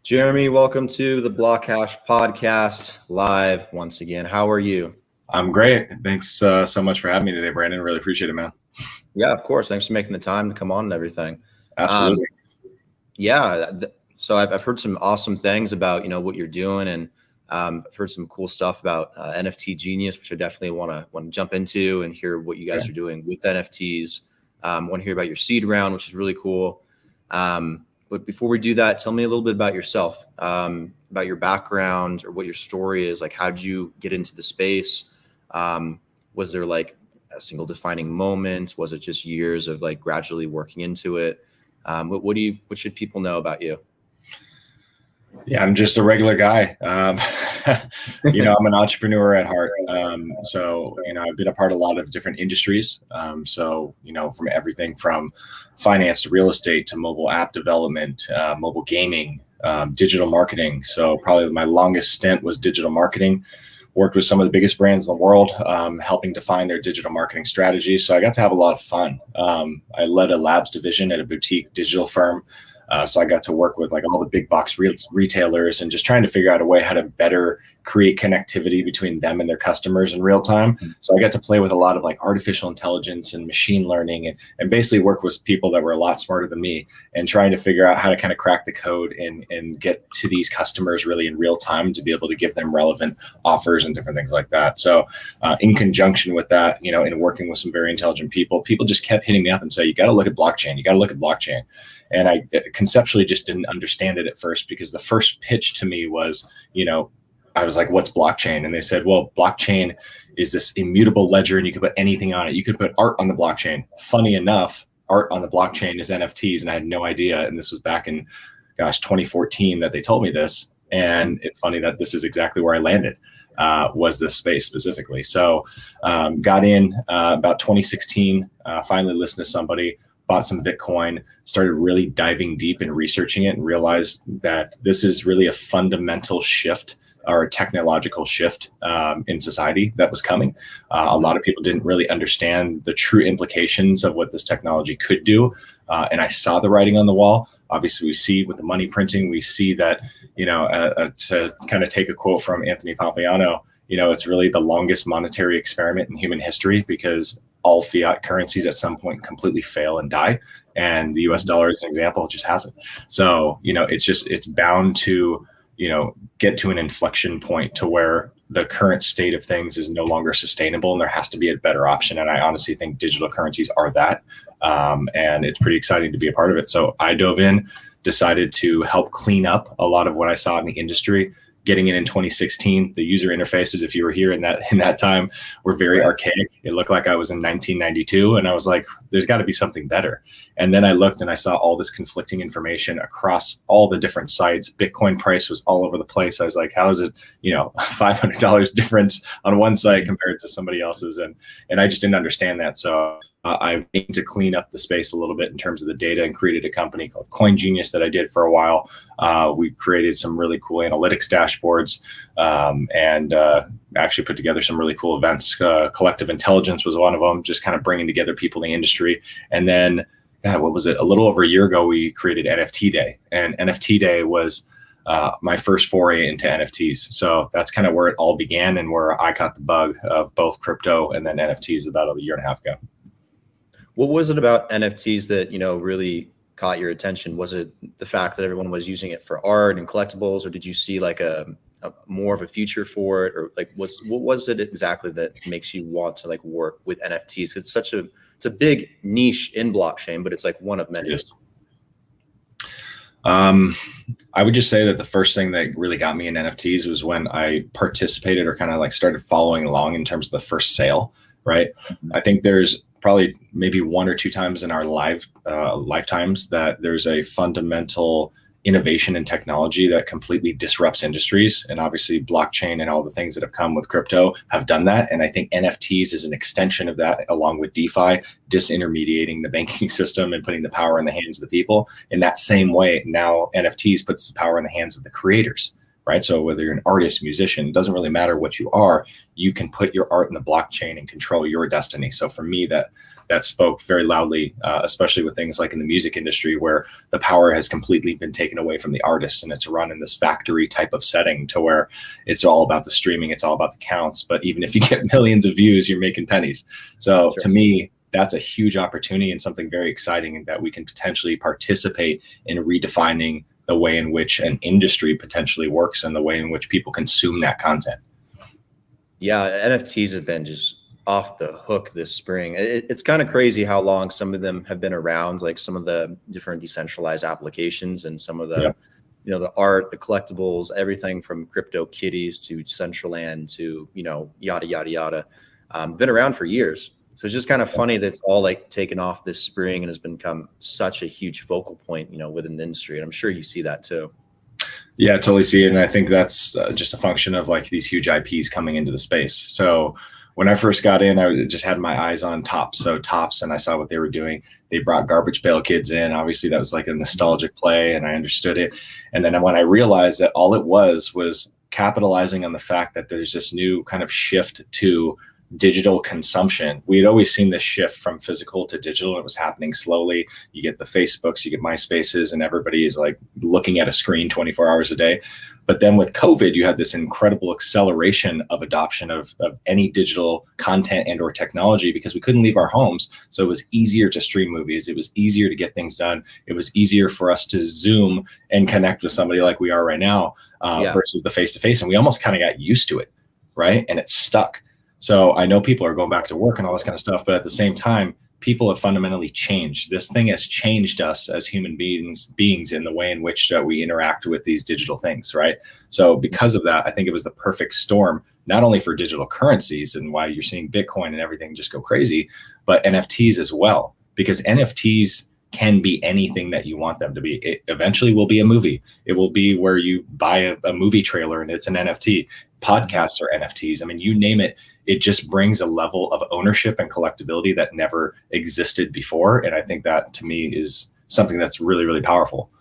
Jeremy, welcome to the BlockHash podcast live once again. How are you? I'm great. Thanks so much for having me today, Brandon. Really appreciate it, man. Yeah, of course. Thanks for making the time to come on and everything. Absolutely. So I've heard some awesome things about what you're doing, and I've heard some cool stuff about NFT Genius, which I definitely want to jump into and hear what you guys are doing with NFTs. Want to hear about your seed round, which is really cool. But before we do that, tell me a little bit about yourself, about your background or what your story is. Like, how did you get into the space? Was there like a single defining moment? Was it just years of like gradually working into it? What should people know about you? Yeah, I'm just a regular guy. I'm an entrepreneur at heart. I've been a part of a lot of different industries. From everything from finance to real estate to mobile app development, mobile gaming, digital marketing. So probably my longest stint was digital marketing. Worked with some of the biggest brands in the world, helping define their digital marketing strategies. So I got to have a lot of fun. I led a labs division at a boutique digital firm. So I got to work with like all the big box retailers and just trying to figure out a way how to better create connectivity between them and their customers in real time. So I got to play with a lot of like artificial intelligence and machine learning and basically work with people that were a lot smarter than me and trying to figure out how to kind of crack the code and get to these customers really in real time to be able to give them relevant offers and different things like that. So in conjunction with that, in working with some very intelligent people just kept hitting me up and say, you got to look at blockchain. You got to look at blockchain. And I conceptually just didn't understand it at first because the first pitch to me was, I was like, what's blockchain? And they said, well, blockchain is this immutable ledger and you can put anything on it. You could put art on the blockchain. Funny enough, art on the blockchain is NFTs. And I had no idea. And this was back in, 2014 that they told me this. And it's funny that this is exactly where I landed, was this space specifically. So got in about 2016, finally listened to somebody, bought some Bitcoin, started really diving deep and researching it and realized that this is really a fundamental shift or a technological shift in society that was coming. A lot of people didn't really understand the true implications of what this technology could do. And I saw the writing on the wall. Obviously, we see with the money printing, we see that, to kind of take a quote from Anthony Pompliano, it's really the longest monetary experiment in human history because all fiat currencies at some point completely fail and die. And the US dollar is an example, it just hasn't. So, it's bound to, get to an inflection point to where the current state of things is no longer sustainable and there has to be a better option. And I honestly think digital currencies are that. And it's pretty exciting to be a part of it. So I dove in, decided to help clean up a lot of what I saw in the industry. Getting in 2016, the user interfaces, if you were here in that time, were very archaic. It looked like I was in 1992, and I was like, "There's got to be something better." And then I looked and I saw all this conflicting information across all the different sites. Bitcoin price was all over the place. I was like, "How is it, $500 difference on one site compared to somebody else's?" And I just didn't understand that. So I aimed to clean up the space a little bit in terms of the data and created a company called Coin Genius that I did for a while. We created some really cool analytics dashboards and actually put together some really cool events. Collective Intelligence was one of them, just kind of bringing together people in the industry. And then, what was it? A little over a year ago, we created NFT Day. And NFT Day was my first foray into NFTs. So that's kind of where it all began and where I caught the bug of both crypto and then NFTs about a year and a half ago. What was it about NFTs that, really caught your attention? Was it the fact that everyone was using it for art and collectibles, or did you see like a more of a future for it? Or like, what was it exactly that makes you want to like work with NFTs? It's a big niche in blockchain, but it's like one of many. I would just say that the first thing that really got me in NFTs was when I participated or kind of like started following along in terms of the first sale, right? I think there's probably maybe one or two times in our lifetimes that there's a fundamental innovation in technology that completely disrupts industries. And obviously blockchain and all the things that have come with crypto have done that. And I think NFTs is an extension of that, along with DeFi, disintermediating the banking system and putting the power in the hands of the people. In that same way, now NFTs puts the power in the hands of the creators, right? So whether you're an artist, musician, it doesn't really matter what you are, you can put your art in the blockchain and control your destiny. So for me, that spoke very loudly, especially with things like in the music industry, where the power has completely been taken away from the artist, and it's run in this factory type of setting to where it's all about the streaming, it's all about the counts. But even if you get millions of views, you're making pennies. So to me, that's a huge opportunity and something very exciting, and that we can potentially participate in redefining the way in which an industry potentially works and the way in which people consume that content. Yeah, NFTs have been just off the hook this spring. It's kind of crazy how long some of them have been around, like some of the different decentralized applications and some of the, the art, the collectibles, everything from crypto kitties to Decentraland to, yada, yada, yada, been around for years. So it's just kind of funny that it's all like taken off this spring and has become such a huge focal point, within the industry. And I'm sure you see that too. Yeah, I totally see it. And I think that's just a function of like these huge IPs coming into the space. So when I first got in, I just had my eyes on Tops. So Tops, and I saw what they were doing. They brought Garbage Pail Kids in. Obviously, that was like a nostalgic play, and I understood it. And then when I realized that all it was capitalizing on the fact that there's this new kind of shift to digital consumption. We had always seen this shift from physical to digital. It was happening slowly. You get the Facebooks, you get MySpaces, and everybody is like looking at a screen 24 hours a day. But then with COVID, you had this incredible acceleration of adoption of any digital content and or technology, because we couldn't leave our homes. So it was easier to stream movies. It was easier to get things done. It was easier for us to Zoom and connect with somebody like we are right now versus the face-to-face. And we almost kind of got used to it, right? And it stuck. So I know people are going back to work and all this kind of stuff, but at the same time, people have fundamentally changed. This thing has changed us as human beings in the way in which we interact with these digital things, right? So because of that, I think it was the perfect storm, not only for digital currencies and why you're seeing Bitcoin and everything just go crazy, but NFTs as well, because NFTs can be anything that you want them to be. It eventually will be a movie. It will be where you buy a movie trailer and it's an NFT. Podcasts are NFTs. I mean, you name it. It just brings a level of ownership and collectability that never existed before. And I think that to me is something that's really, really powerful.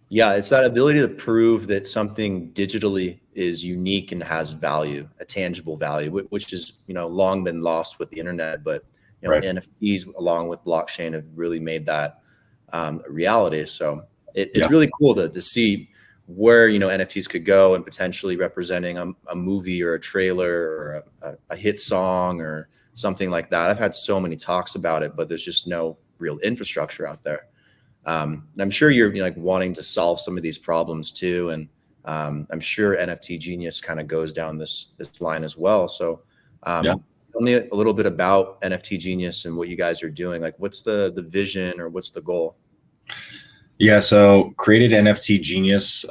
Yeah, it's that ability to prove that something digitally is unique and has value, a tangible value, which is, long been lost with the internet. But NFTs along with blockchain have really made that a reality. So it's really cool to see where NFTs could go, and potentially representing a movie or a trailer or a hit song or something like that. I've had so many talks about it, but there's just no real infrastructure out there. And I'm sure you're wanting to solve some of these problems too. And I'm sure NFT Genius kind of goes down this line as well. So tell me a little bit about NFT Genius and what you guys are doing. Like, what's the vision or what's the goal? Yeah, so created NFT Genius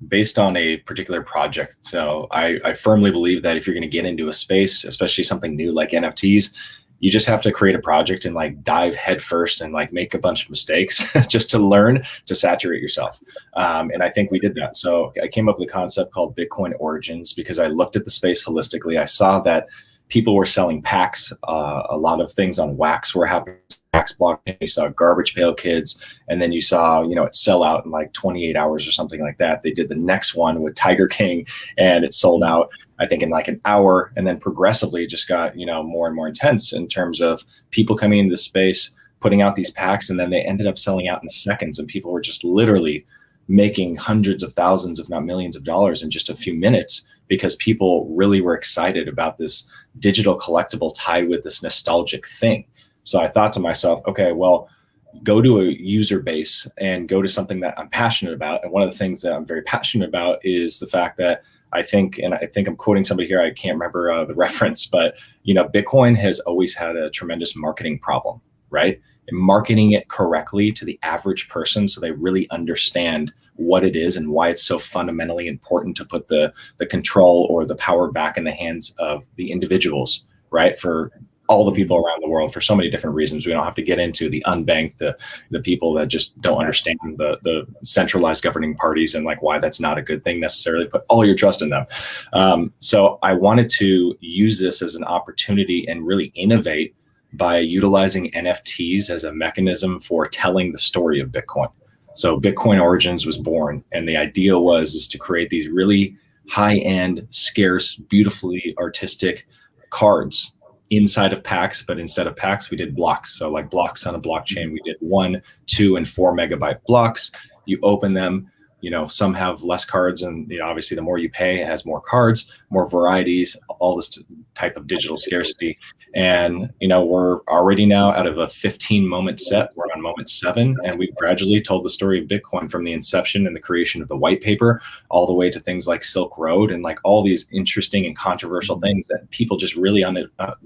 based on a particular project. So I firmly believe that if you're going to get into a space, especially something new like NFTs, you just have to create a project and like dive headfirst and like make a bunch of mistakes just to learn to saturate yourself. And I think we did that. So I came up with a concept called Bitcoin Origins because I looked at the space holistically. I saw that people were selling packs. A lot of things on Wax were happening. Wax blockchain. You saw Garbage Pail Kids, and then you saw it sell out in like 28 hours or something like that. They did the next one with Tiger King, and it sold out I think in like an hour, and then progressively it just got more and more intense in terms of people coming into the space, putting out these packs, and then they ended up selling out in seconds, and people were just literally making hundreds of thousands, if not millions of dollars in just a few minutes, because people really were excited about this digital collectible tied with this nostalgic thing. So I thought to myself, okay, well, go to a user base and go to something that I'm passionate about. And one of the things that I'm very passionate about is the fact that I think I'm quoting somebody here, I can't remember the reference, but Bitcoin has always had a tremendous marketing problem, right? And marketing it correctly to the average person so they really understand what it is and why it's so fundamentally important to put the control or the power back in the hands of the individuals, right? For all the people around the world for so many different reasons. We don't have to get into the unbanked, the people that just don't understand the centralized governing parties and like why that's not a good thing necessarily. Put all your trust in them. So I wanted to use this as an opportunity and really innovate by utilizing NFTs as a mechanism for telling the story of Bitcoin. So Bitcoin Origins was born, and the idea is to create these really high-end, scarce, beautifully artistic cards inside of packs, but instead of packs, we did blocks. So like blocks on a blockchain, we did 1, 2, and 4 megabyte blocks. You open them, some have less cards, and obviously the more you pay, it has more cards, more varieties, all this type of digital scarcity. And we're already now out of a 15 moment set, we're on moment 7, and we've gradually told the story of Bitcoin from the inception and the creation of the white paper all the way to things like Silk Road and like all these interesting and controversial things that people just really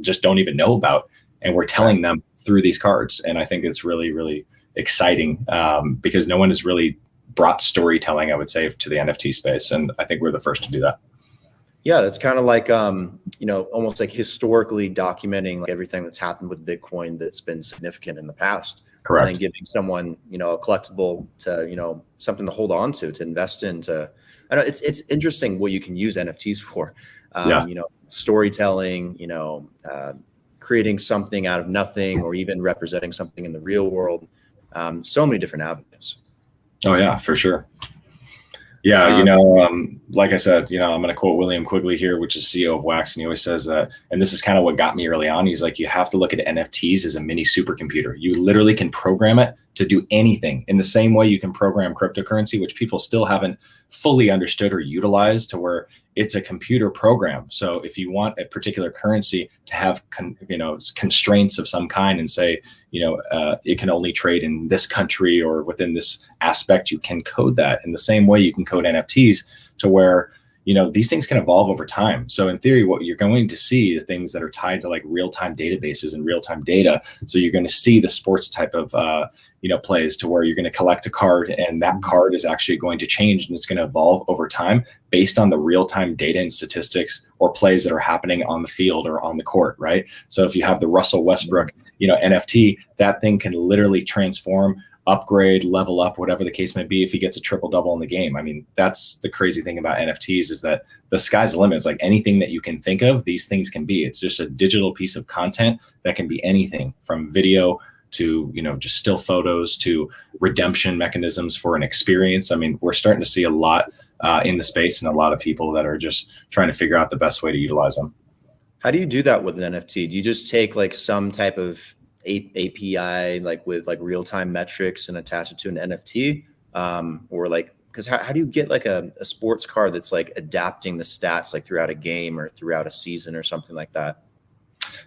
just don't even know about, and we're telling them through these cards. And I think it's really, really exciting because no one has really brought storytelling, I would say, to the NFT space, and I think we're the first to do that. Yeah, that's kind of like almost like historically documenting like everything that's happened with Bitcoin that's been significant in the past. Correct. And then giving someone a collectible to something to hold on to invest in. I know it's interesting what you can use NFTs for. Storytelling, creating something out of nothing, or even representing something in the real world. So many different avenues. Oh yeah, for sure. Yeah, like I said, I'm going to quote William Quigley here, which is CEO of Wax, and he always says that, and this is kind of what got me early on. He's like, you have to look at NFTs as a mini supercomputer. You literally can program it to do anything in the same way you can program cryptocurrency, which people still haven't fully understood or utilized, to where it's a computer program. So if you want a particular currency to have constraints of some kind, and say, it can only trade in this country or within this aspect, you can code that in the same way you can code NFTs, to where these things can evolve over time. So in theory, what you're going to see are things that are tied to like real-time databases and real-time data. So you're going to see the sports type of plays, to where you're going to collect a card, and that card is actually going to change, and it's going to evolve over time based on the real-time data and statistics or plays that are happening on the field or on the court, right? So if you have the Russell Westbrook NFT, that thing can literally transform, upgrade, level up, whatever the case may be, if he gets a triple double in the game. I mean, that's the crazy thing about NFTs, is that the sky's the limit. It's like anything that you can think of, these things can be. It's just a digital piece of content that can be anything from video to, just still photos, to redemption mechanisms for an experience. I mean, we're starting to see a lot in the space, and a lot of people that are just trying to figure out the best way to utilize them. How do you do that with an NFT? Do you just take like some type of API, like with like real-time metrics, and attach it to an NFT? Or like, because how do you get like a sports card that's like adapting the stats like throughout a game or throughout a season or something like that?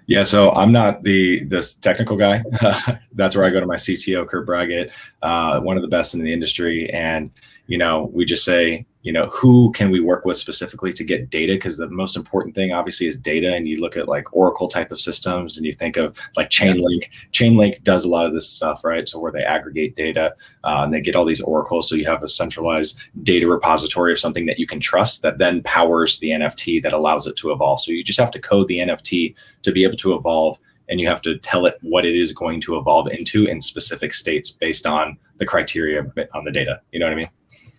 Yeah, so I'm not this technical guy. That's where I go to my CTO, Kurt Braggett, one of the best in the industry. And, we just say, who can we work with specifically to get data? Because the most important thing obviously is data. And you look at like Oracle type of systems, and you think of like Chainlink. Chainlink does a lot of this stuff, right? So where they aggregate data and they get all these oracles. So you have a centralized data repository of something that you can trust, that then powers the NFT that allows it to evolve. So you just have to code the NFT to be able to evolve, and you have to tell it what it is going to evolve into in specific states based on the criteria on the data. You know what I mean?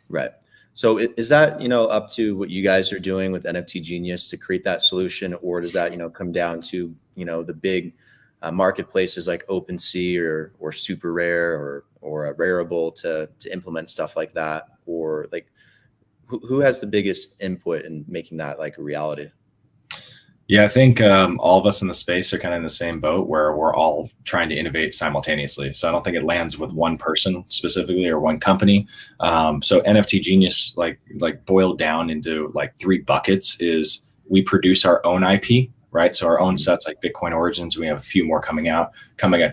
Right. So is that, up to what you guys are doing with NFT Genius to create that solution, or does that, come down to, the big marketplaces like OpenSea or Super Rare or Rarible to implement stuff like that? Or like, who has the biggest input in making that like a reality? Yeah, I think all of us in the space are kind of in the same boat, where we're all trying to innovate simultaneously. So I don't think it lands with one person specifically or one company. So NFT Genius, like boiled down into like 3 buckets, is we produce our own IP, right? So our own sets like Bitcoin Origins, we have a few more coming up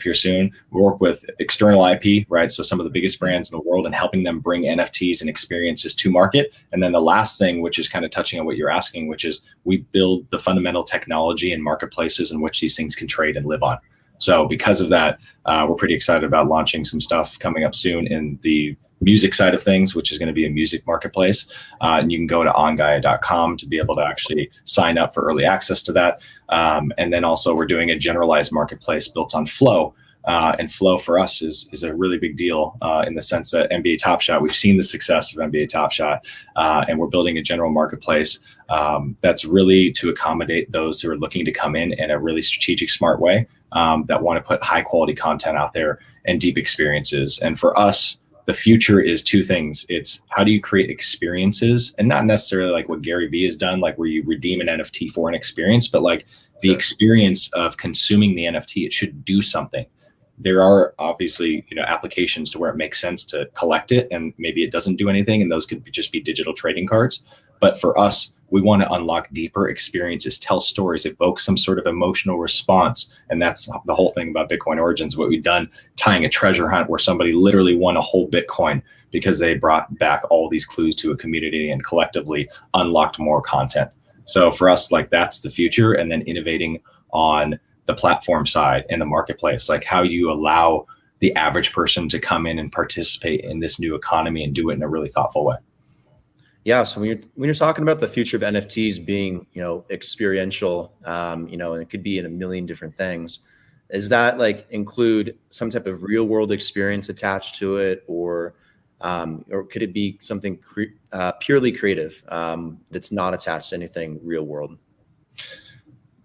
here soon. We work with external IP, right? So some of the biggest brands in the world, and helping them bring NFTs and experiences to market. And then the last thing, which is kind of touching on what you're asking, which is we build the fundamental technology and marketplaces in which these things can trade and live on. So because of that, we're pretty excited about launching some stuff coming up soon in the music side of things, which is going to be a music marketplace. And you can go to ongaia.com to be able to actually sign up for early access to that. And then also we're doing a generalized marketplace built on Flow. And Flow for us is a really big deal in the sense that NBA Top Shot, we've seen the success of NBA Top Shot, and we're building a general marketplace that's really to accommodate those who are looking to come in a really strategic, smart way, that want to put high quality content out there and deep experiences. And for us, the future is two things. It's how do you create experiences, and not necessarily like what Gary Vee has done, like where you redeem an NFT for an experience, but like the experience of consuming the NFT, it should do something. There are obviously, applications to where it makes sense to collect it and maybe it doesn't do anything. And those could just be digital trading cards. But for us, we want to unlock deeper experiences, tell stories, evoke some sort of emotional response. And that's the whole thing about Bitcoin Origins, what we've done, tying a treasure hunt where somebody literally won a whole Bitcoin because they brought back all these clues to a community and collectively unlocked more content. So for us, like that's the future. And then innovating on the platform side and the marketplace, like how you allow the average person to come in and participate in this new economy and do it in a really thoughtful way. Yeah. So when you're talking about the future of NFTs being, experiential, and it could be in a million different things, is that like include some type of real world experience attached to it, or could it be something purely creative that's not attached to anything real world?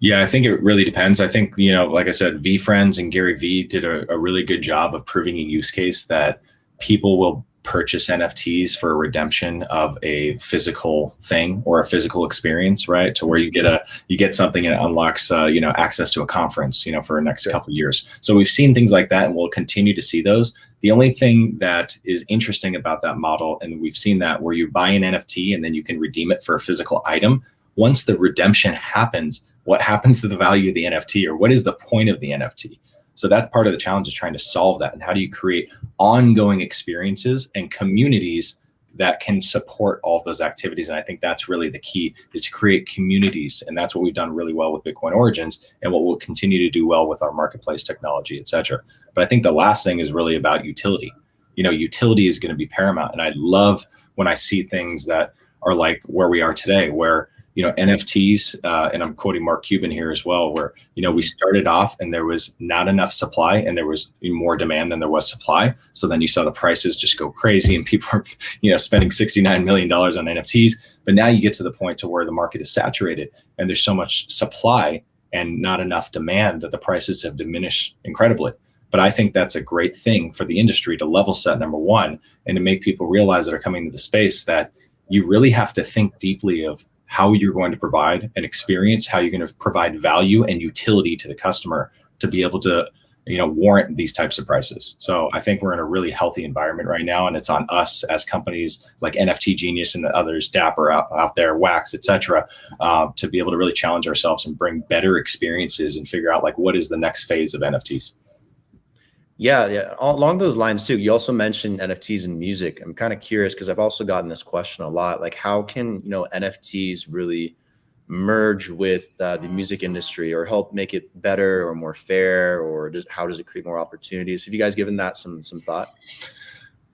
Yeah, I think it really depends. I think, like I said, VeeFriends and Gary Vee did a really good job of proving a use case that people will purchase NFTs for a redemption of a physical thing or a physical experience, right? To where you get something and it unlocks, access to a conference, for the next couple of years. So we've seen things like that and we'll continue to see those. The only thing that is interesting about that model, and we've seen that where you buy an NFT and then you can redeem it for a physical item. Once the redemption happens, what happens to the value of the NFT, or what is the point of the NFT? So that's part of the challenge, is trying to solve that. And how do you create ongoing experiences and communities that can support all of those activities? And I think that's really the key, is to create communities. And that's what we've done really well with Bitcoin Origins and what we'll continue to do well with our marketplace technology, et cetera. But I think the last thing is really about utility. Utility is going to be paramount. And I love when I see things that are like where we are today, where NFTs, and I'm quoting Mark Cuban here as well, where, we started off and there was not enough supply and there was more demand than there was supply. So then you saw the prices just go crazy and people are, spending $69 million on NFTs. But now you get to the point to where the market is saturated and there's so much supply and not enough demand that the prices have diminished incredibly. But I think that's a great thing for the industry to level set, number one, and to make people realize that are coming to the space that you really have to think deeply of how you're going to provide an experience, how you're going to provide value and utility to the customer to be able to, warrant these types of prices. So I think we're in a really healthy environment right now, and it's on us as companies like NFT Genius and the others, Dapper out there, Wax, et cetera, to be able to really challenge ourselves and bring better experiences and figure out like what is the next phase of NFTs. Yeah. Along those lines too, you also mentioned NFTs in music. I'm kind of curious because I've also gotten this question a lot. Like, how can NFTs really merge with the music industry, or help make it better or more fair, or how does it create more opportunities? Have you guys given that some thought?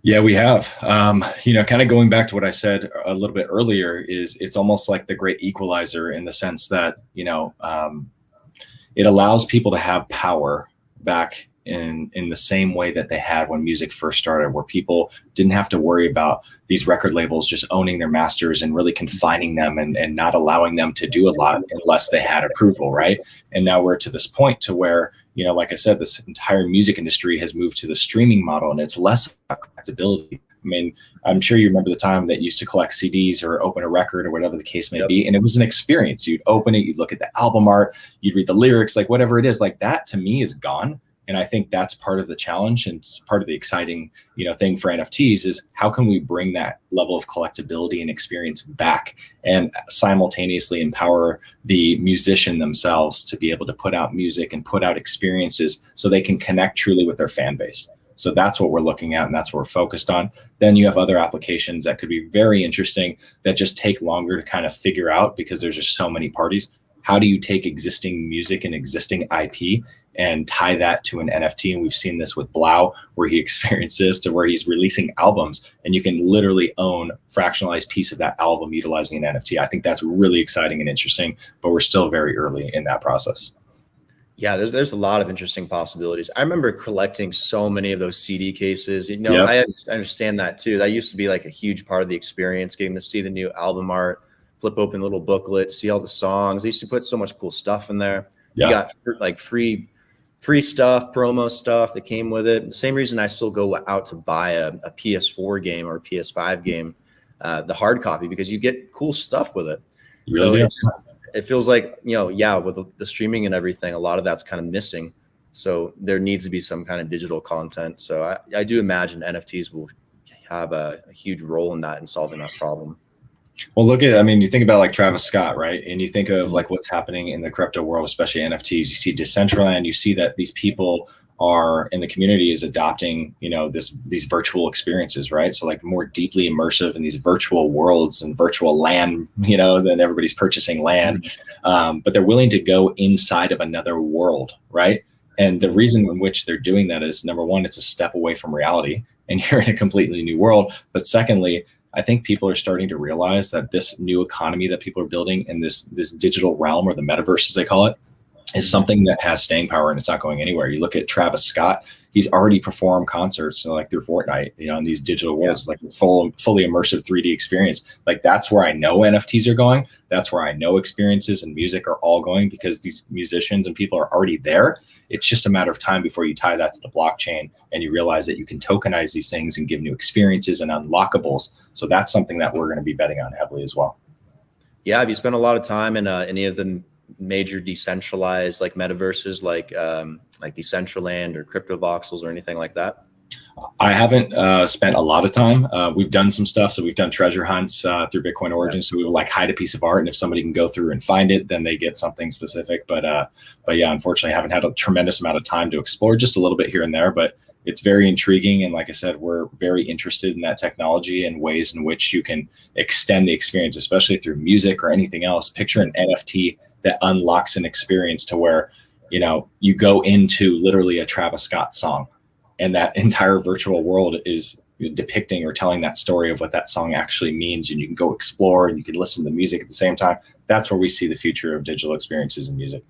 Yeah, we have. Kind of going back to what I said a little bit earlier, is it's almost like the great equalizer in the sense that it allows people to have power back in the same way that they had when music first started, where people didn't have to worry about these record labels just owning their masters and really confining them and not allowing them to do a lot unless they had approval, right? And now we're to this point to where, like I said, this entire music industry has moved to the streaming model, and it's less about collectability. I mean, I'm sure you remember the time that you used to collect CDs or open a record or whatever the case may be. And it was an experience. You'd open it, you'd look at the album art, you'd read the lyrics, like whatever it is, like that to me is gone. And I think that's part of the challenge and part of the exciting, thing for NFTs is how can we bring that level of collectability and experience back and simultaneously empower the musician themselves to be able to put out music and put out experiences so they can connect truly with their fan base. So that's what we're looking at, and that's what we're focused on. Then you have other applications that could be very interesting that just take longer to kind of figure out because there's just so many parties. How do you take existing music and existing IP and tie that to an NFT? And we've seen this with Blau, where he experiences to where he's releasing albums and you can literally own a fractionalized piece of that album utilizing an NFT. I think that's really exciting and interesting, but we're still very early in that process. Yeah, there's a lot of interesting possibilities. I remember collecting so many of those CD cases. Yep. I understand that too. That used to be like a huge part of the experience, getting to see the new album art, flip open little booklets, see all the songs. They used to put so much cool stuff in there. Yeah. You got like free free stuff, promo stuff that came with it. The same reason I still go out to buy a PS4 game or a PS5 game, the hard copy, because you get cool stuff with it. You So really do. it feels like, yeah, with the streaming and everything, a lot of that's kind of missing. So there needs to be some kind of digital content. So I do imagine NFTs will have a huge role in that and solving that problem. Well, you think about like Travis Scott, right? And you think of like what's happening in the crypto world, especially NFTs. You see Decentraland, you see that these people are in the community is adopting, these virtual experiences, right? So like more deeply immersive in these virtual worlds and virtual land, then everybody's purchasing land. But they're willing to go inside of another world, right? And the reason in which they're doing that is, number one, it's a step away from reality and you're in a completely new world. But secondly, I think people are starting to realize that this new economy that people are building in this digital realm, or the metaverse as they call it, is something that has staying power and it's not going anywhere. You look at Travis Scott, he's already performed concerts like through Fortnite, in these digital worlds, like fully immersive 3D experience. Like that's where I know NFTs are going. That's where I know experiences and music are all going, because these musicians and people are already there. It's just a matter of time before you tie that to the blockchain and you realize that you can tokenize these things and give new experiences and unlockables. So that's something that we're going to be betting on heavily as well. Yeah. Have you spent a lot of time in any of the major decentralized like metaverses, like Decentraland or Crypto Voxels or anything like that? I haven't spent a lot of time. We've done some stuff. So we've done treasure hunts through Bitcoin Origins. So we would like hide a piece of art, and if somebody can go through and find it, then they get something specific. But yeah, unfortunately, I haven't had a tremendous amount of time to explore, just a little bit here and there. But it's very intriguing. And like I said, we're very interested in that technology and ways in which you can extend the experience, especially through music or anything else. Picture an NFT that unlocks an experience to where, you go into literally a Travis Scott song, and that entire virtual world is depicting or telling that story of what that song actually means. And you can go explore and you can listen to music at the same time. That's where we see the future of digital experiences in music.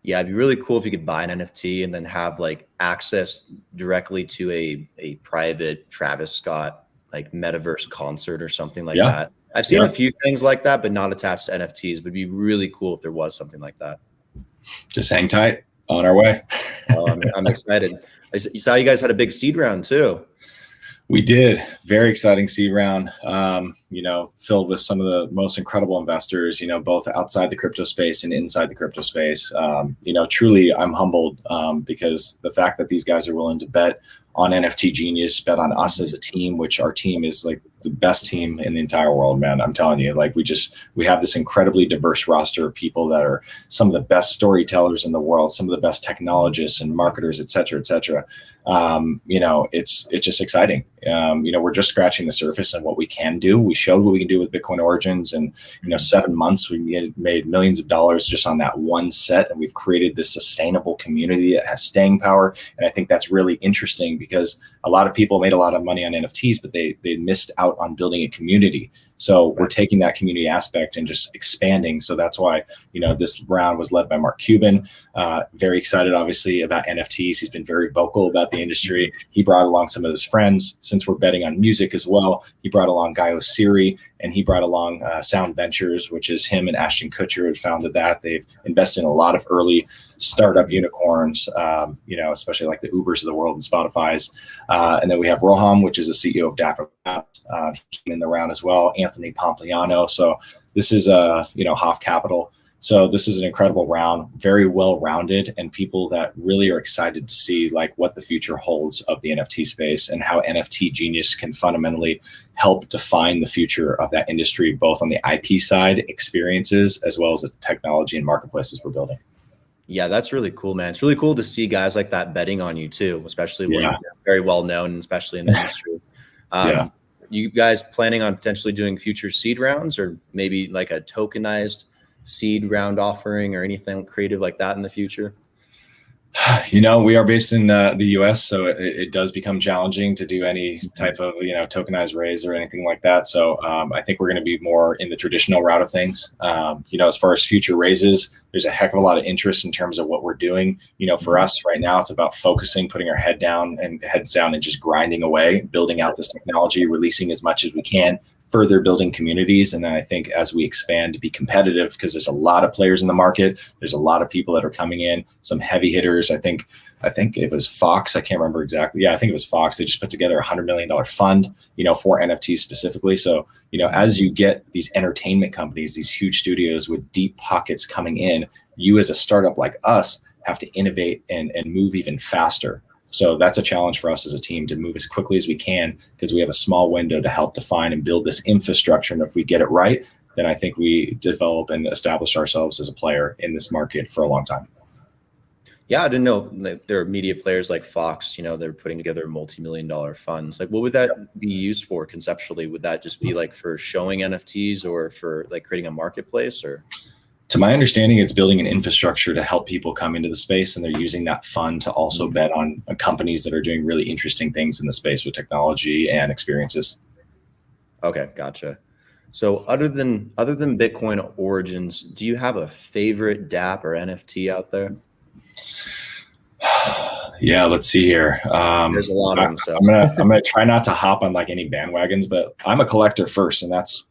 Yeah, it'd be really cool if you could buy an NFT and then have like access directly to a private Travis Scott like metaverse concert or something like that. I've seen a few things like that, but not attached to NFTs. But it'd be really cool if there was something like that. Just hang tight, on our way. I'm excited. I saw you guys had a big seed round too. We did. Very exciting seed round, filled with some of the most incredible investors, both outside the crypto space and inside the crypto space. Truly, I'm humbled because the fact that these guys are willing to bet on NFT Genius, bet on us as a team, which our team is like the best team in the entire world, man. I'm telling you, like we have this incredibly diverse roster of people that are some of the best storytellers in the world, some of the best technologists and marketers, et cetera, et cetera. It's just exciting. We're just scratching the surface on what we can do. We showed what we can do with Bitcoin Origins, and 7 months we made millions of dollars just on that one set, and we've created this sustainable community that has staying power. And I think that's really interesting because a lot of people made a lot of money on NFTs, but they missed out on building a community. So we're taking that community aspect and just expanding. So that's why, this round was led by Mark Cuban. Very excited, obviously, about NFTs. He's been very vocal about the industry. He brought along some of his friends. Since we're betting on music as well, he brought along Guy Osiri, and he brought along Sound Ventures, which is him and Ashton Kutcher had founded that. They've invested in a lot of early startup unicorns, especially like the Ubers of the world and Spotify's. And then we have Roham, which is the CEO of Dapper Labs, in the round as well. Anthony Pompliano. So this is Hoff Capital. So this is an incredible round, very well-rounded, and people that really are excited to see like what the future holds of the NFT space and how NFT Genius can fundamentally help define the future of that industry, both on the IP side, experiences, as well as the technology and marketplaces we're building. Yeah, that's really cool, man. It's really cool to see guys like that betting on you too, especially when you're very well known, especially in the industry. You guys planning on potentially doing future seed rounds, or maybe like a tokenized seed round offering or anything creative like that in the future? We are based in the US, so it does become challenging to do any type of, tokenized raise or anything like that. So I think we're going to be more in the traditional route of things. As far as future raises, there's a heck of a lot of interest in terms of what we're doing. For us right now, it's about focusing, putting our heads down and just grinding away, building out this technology, releasing as much as we can, further building communities. And then I think as we expand to be competitive, because there's a lot of players in the market, there's a lot of people that are coming in, some heavy hitters. I think it was Fox. I can't remember exactly. Yeah, I think it was Fox. They just put together a $100 million fund, for NFTs specifically. So, as you get these entertainment companies, these huge studios with deep pockets coming in, you as a startup like us have to innovate and move even faster. So that's a challenge for us as a team to move as quickly as we can, because we have a small window to help define and build this infrastructure. And if we get it right, then I think we develop and establish ourselves as a player in this market for a long time. Yeah, I didn't know that there are media players like Fox, they're putting together multi-million-dollar funds. Like, what would that be used for conceptually? Would that just be like for showing NFTs or for like creating a marketplace, or? To my understanding, it's building an infrastructure to help people come into the space, and they're using that fund to also bet on companies that are doing really interesting things in the space with technology and experiences. Okay, gotcha. So other than Bitcoin Origins, do you have a favorite DApp or NFT out there? Yeah, let's see here. There's a lot of them. So I'm gonna try not to hop on like any bandwagons, but I'm a collector first, and that's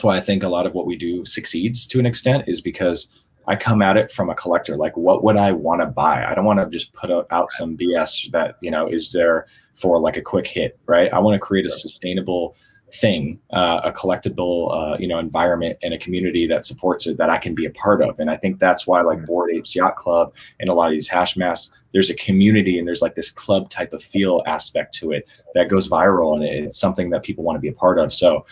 why I think a lot of what we do succeeds to an extent, is because I come at it from a collector. Like, what would I want to buy? I don't want to just put out some BS that, is there for like a quick hit, right? I want to create a sustainable thing, a collectible, environment and a community that supports it, that I can be a part of. And I think that's why like Bored Apes Yacht Club and a lot of these hash masks, there's a community and there's like this club type of feel aspect to it that goes viral, and it's something that people want to be a part of. So,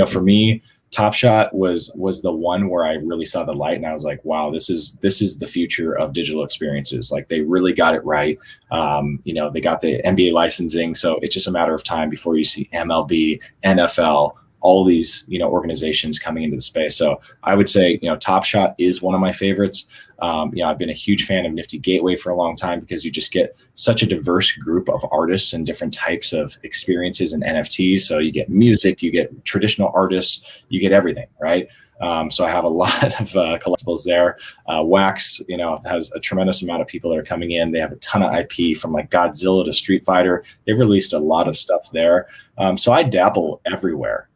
for me, Top Shot was the one where I really saw the light, and I was like, wow, this is the future of digital experiences. Like, they really got it right. They got the NBA licensing, so it's just a matter of time before you see MLB, NFL, all these organizations coming into the space. So I would say Top Shot is one of my favorites. I've been a huge fan of Nifty Gateway for a long time, because you just get such a diverse group of artists and different types of experiences in NFTs. So you get music, you get traditional artists, you get everything, right? So I have a lot of collectibles there. Wax, has a tremendous amount of people that are coming in. They have a ton of IP, from like Godzilla to Street Fighter. They've released a lot of stuff there. So I dabble everywhere,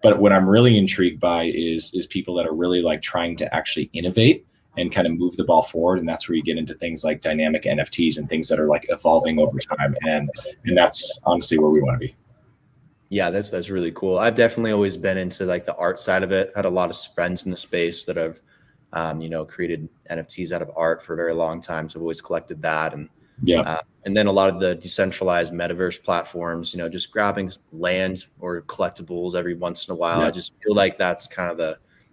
but what I'm really intrigued by is people that are really like trying to actually innovate and kind of move the ball forward. And that's where you get into things like dynamic NFTs and things that are like evolving over time. And that's honestly where we want to be. Yeah, that's really cool. I've definitely always been into like the art side of it. Had a lot of friends in the space that have, created NFTs out of art for a very long time. So I've always collected that. And and then a lot of the decentralized metaverse platforms, just grabbing land or collectibles every once in a while. I just feel like that's kind of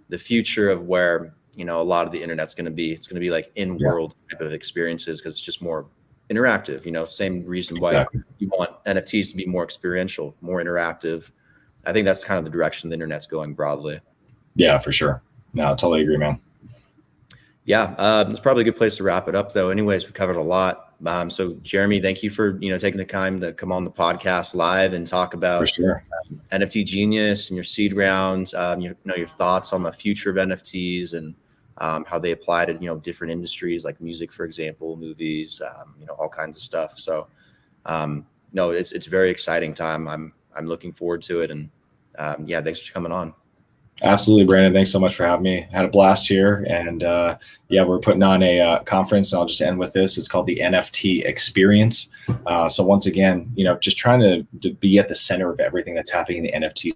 the future of where, a lot of the internet's going to be. It's going to be like in-world type of experiences, because it's just more interactive. Same reason why you want NFTs to be more experiential, more interactive. I think that's kind of the direction the internet's going broadly. Yeah, for sure. No, I totally agree, man. Yeah, it's probably a good place to wrap it up, though. Anyways, we covered a lot. So Jeremy, thank you for taking the time to come on the podcast live and talk about NFT Genius and your seed rounds. Your thoughts on the future of NFTs and how they apply to different industries like music, for example, movies, all kinds of stuff. So no, it's a very exciting time. I'm looking forward to it, and thanks for coming on. Absolutely, Brandon. Thanks so much for having me. Had a blast here. And we're putting on a conference, and I'll just end with this. It's called the NFT Experience. So once again, just trying to be at the center of everything that's happening in the NFT,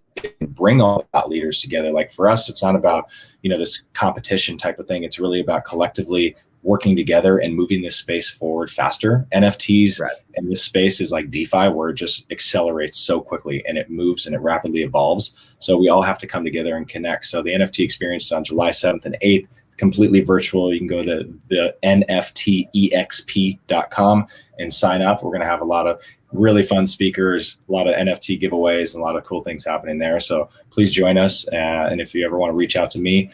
bring all thought leaders together. Like, for us, it's not about, this competition type of thing. It's really about collectively working together and moving this space forward faster. NFTs and this space is like DeFi, where it just accelerates so quickly and it moves and it rapidly evolves. So we all have to come together and connect. So the NFT experience is on July 7th and 8th, completely virtual. You can go to the nftexp.com and sign up. We're going to have a lot of really fun speakers, a lot of NFT giveaways, and a lot of cool things happening there. So please join us. And if you ever want to reach out to me,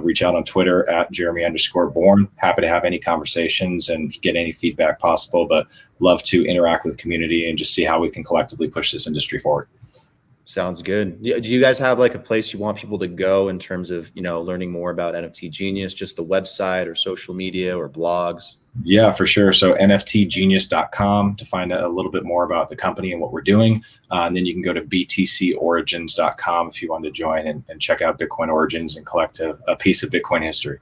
reach out on Twitter at Jeremy_Born. Happy to have any conversations and get any feedback possible, but love to interact with the community and just see how we can collectively push this industry forward. Sounds good. Do you guys have like a place you want people to go in terms of, learning more about NFT Genius, just the website or social media or blogs? Yeah, for sure. So NFTgenius.com to find a little bit more about the company and what we're doing. And then you can go to btcorigins.com if you want to join and check out Bitcoin Origins and collect a piece of Bitcoin history.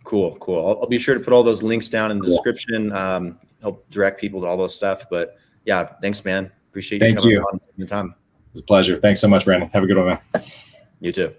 Cool. I'll be sure to put all those links down in the description, help direct people to all those stuff. But yeah, thanks, man. Appreciate you coming on and taking the time. It was a pleasure. Thanks so much, Brandon. Have a good one, man. You too.